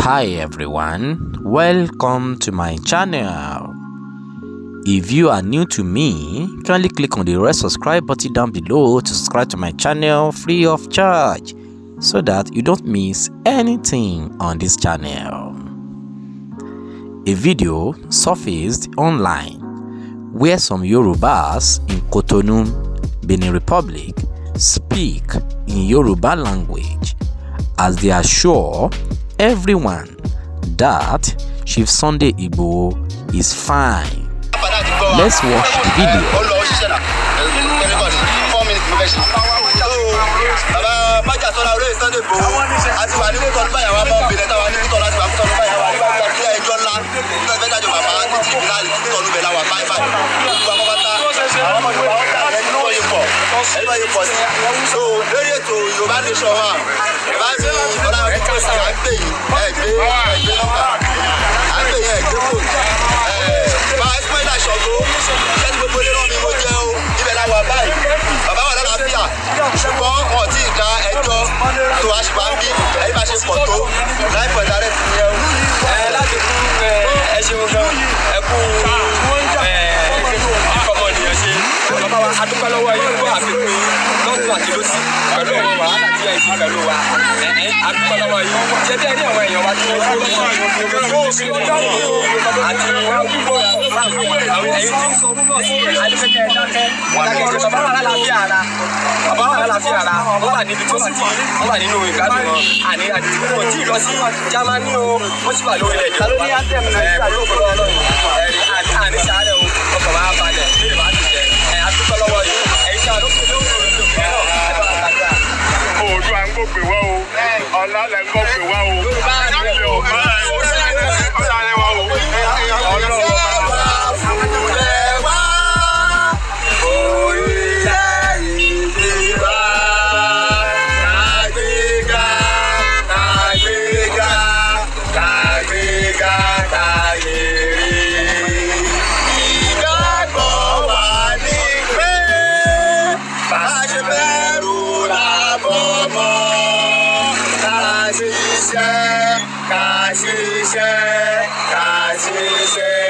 Hi everyone, welcome to my channel. If you are new to me, kindly click on the red subscribe button down below to subscribe to my channel free of charge so that you don't miss anything on this channel. A video surfaced online where some Yorubas in Cotonou, Benin Republic speak in Yoruba language as they assure everyone that Chief Sunday Igboho is fine. Let's watch the video. Kasih